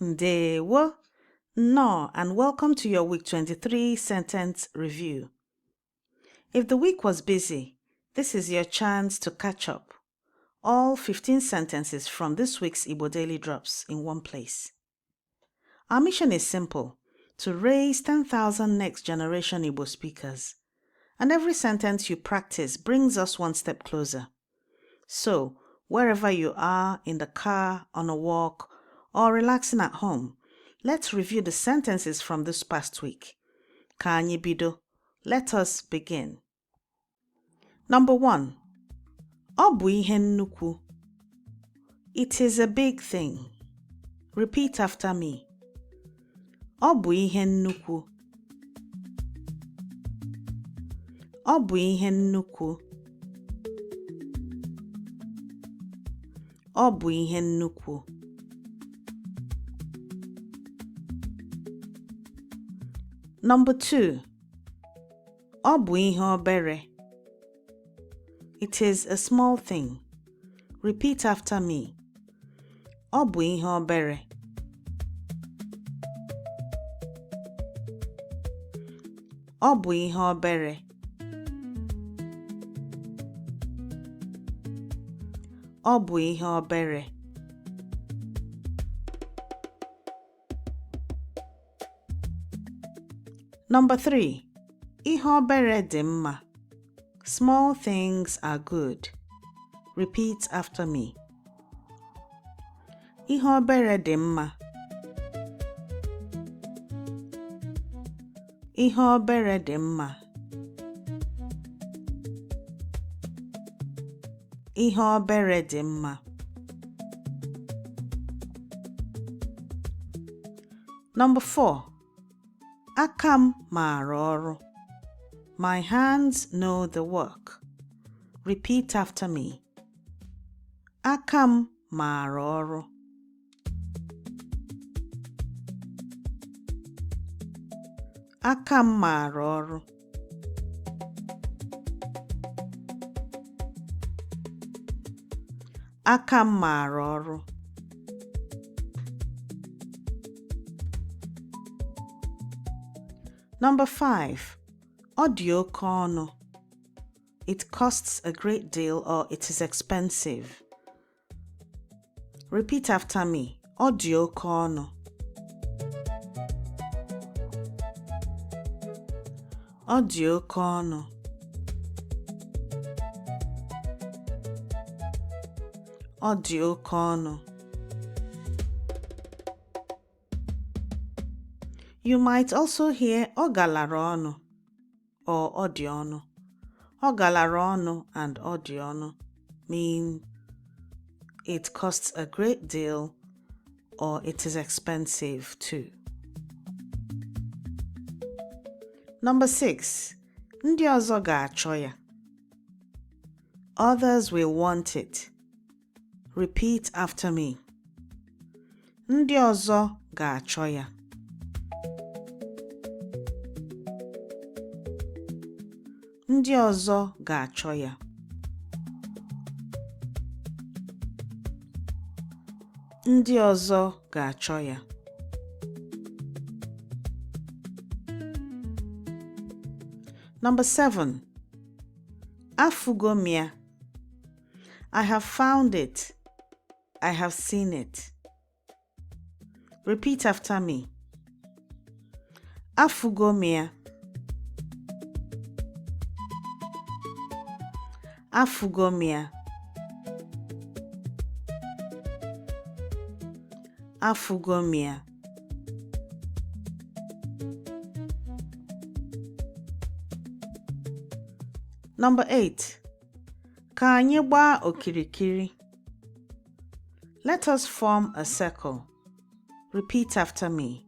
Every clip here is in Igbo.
Ndewo, no, and welcome to your week 23 sentence review. If the week was busy, this is your chance to catch up. All 15 sentences from this week's Igbo Daily Drops in one place. Our mission is simple, to raise 10,000 next generation Igbo speakers. And every sentence you practice brings us one step closer. So, wherever you are, in the car, on a walk, or relaxing at home, let's review the sentences from this past week. Ka anyị bido. Let us begin. Number 1. Ọ bụ ihe nnukwu. It is a big thing. Repeat after me. Ọ bụ ihe nnukwu. Ọ bụ ihe nnukwu. Ọ bụ ihe nnukwu. Number 2. Ọ bụ ihe obere. It is a small thing. Repeat after me. Ọ bụ ihe obere. Ọ bụ ihe obere. Ọ bụ ihe obere. Number 3. Ihe obere dị mma. Small things are good. Repeat after me. Ihe obere dị mma. Ihe obere dị mma. Ihe obere dị mma. Number 4. Aka m maara ọrụ. My hands know the work. Repeat after me. Aka m maara ọrụ. Aka m maara ọrụ. Aka m maara ọrụ. Number 5. Ọ dị oke ọnụ. It costs a great deal or it is expensive. Repeat after me. Ọ dị oke ọnụ. Ọ dị oke ọnụ. Ọ dị oke ọnụ. You might also hear ọ galara ọnụ or ọ dị ọnụ. Ọ galara ọnụ and ọ dị ọnụ mean it costs a great deal or it is expensive too. Number 6. Ndị ọzọ ga-achọ ya. Others will want it. Repeat after me. Ndị ọzọ ga-achọ ya. Ndị ọzọ ga-achọ ya. Ndị ọzọ ga-achọ ya. Number 7. Afụgo m ya. I have found it. I have seen it. Repeat after me. Afụgo m ya. Afụgo m ya. Afụgo m ya. Number 8. Ka anyị gbaa okirikiri. Let us form a circle. Repeat after me.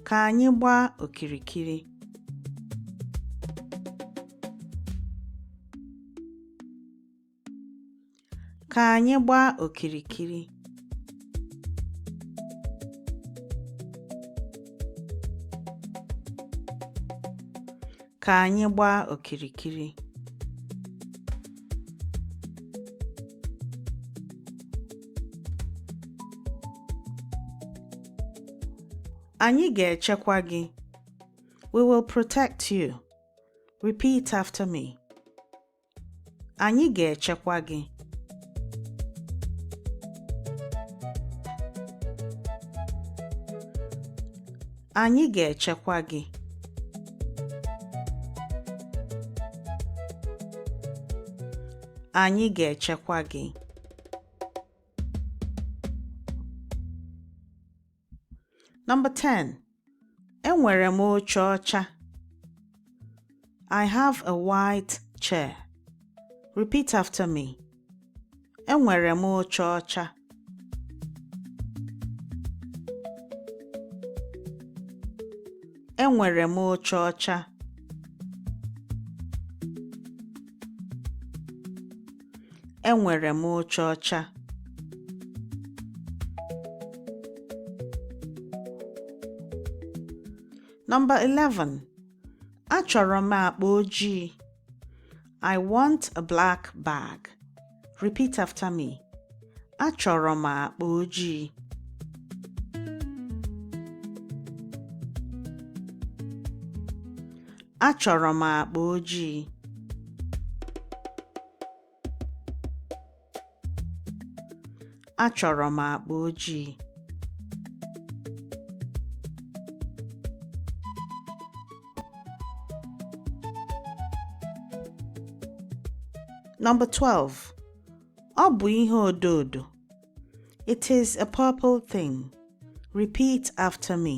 Ka anyị gbaa okirikiri. Ka anyị gbaa okirikiri. Ka anyị gbaa okirikiri. Anyị ga-echekwa gị. We will protect you. Repeat after me. Anyị ga-echekwa gị. Anyị ga-echekwa gị. Anyị ga-echekwa gị. Number 10. Enwere m oche ọcha. I have a white chair. Repeat after me. Enwere m oche ọcha. Enwere m oche ọcha. Enwere m oche ọcha. Number 11. Achọrọ m akpa ojii. I want a black bag. Repeat after me. Achọrọ m akpa ojii. Achọrọ m akpa ojii. Achọrọ m akpa ojii. Number 12. Ọ bụ ihe odo odo. It is a purple thing. Repeat after me.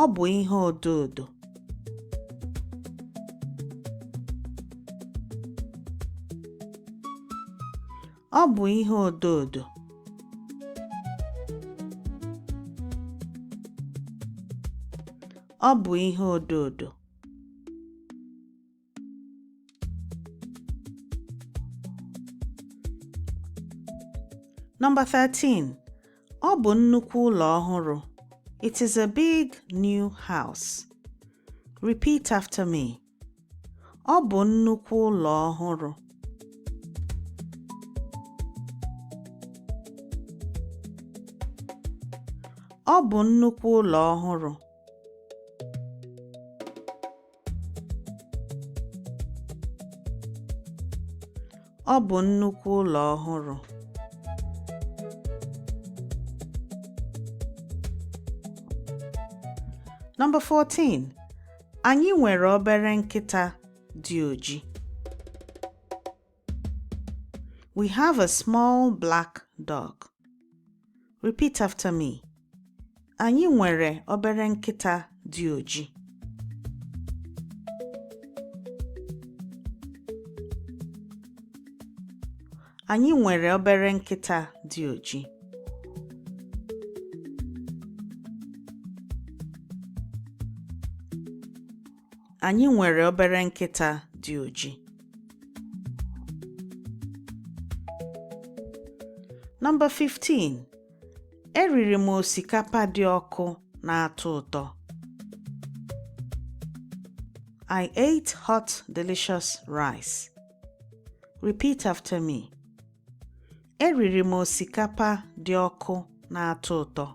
Ọ bụ ihe odo odo. Ọ bụ ihe odo odo. Ọ bụ ihe odo odo. Number 13. Ọ bụ nnukwu ụlọ ọhụrụ. It is a big new house. Repeat after me. Ọ bụ nnukwu ụlọ ọhụrụ. Ọ bụ nnukwu ụlọ ọhụrụ. Ọ bụ nnukwu ụlọ ọhụrụ. Number 14. Anyị nwere obere nkịta dị oji. We have a small black dog. Repeat after me. Anyị nwere obere nkịta dị oji. Anyị nwere obere nkịta dị oji. Anyị nwere obere nkịta dị oji. Number 15. Eriri m osikapa dị ọkụ na-atọ ụtọ. I ate hot, delicious rice. Repeat after me. Eriri m osikapa dị ọkụ na-atọ ụtọ.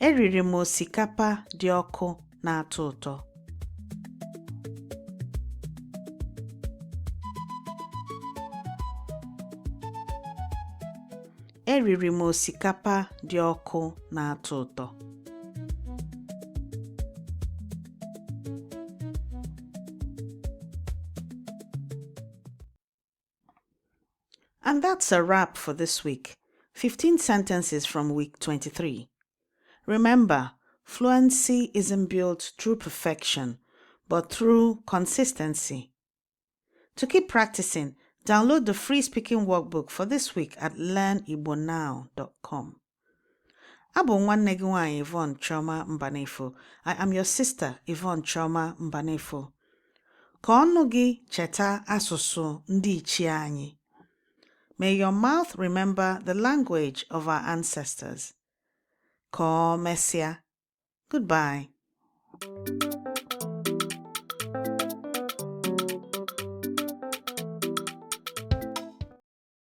Eriri m osikapa dị ọkụ na-atọ ụtọ. Eriri m osikapa dị ọkụ na-atọ ụtọ. And that's a wrap for this week. 15 sentences from week 23. Remember, fluency isn't built through perfection, but through consistency. To keep practicing, download the free speaking workbook for this week at learnigbonow.com. Abụ nwanne gị nwaanyị Yvonne Chioma Mbanefo. I am your sister, Yvonne Chioma Mbanefo. Ka ọnụ gị cheta asụsụ ndị ichie anyị. May your mouth remember the language of our ancestors. Ka o mesịa. Goodbye.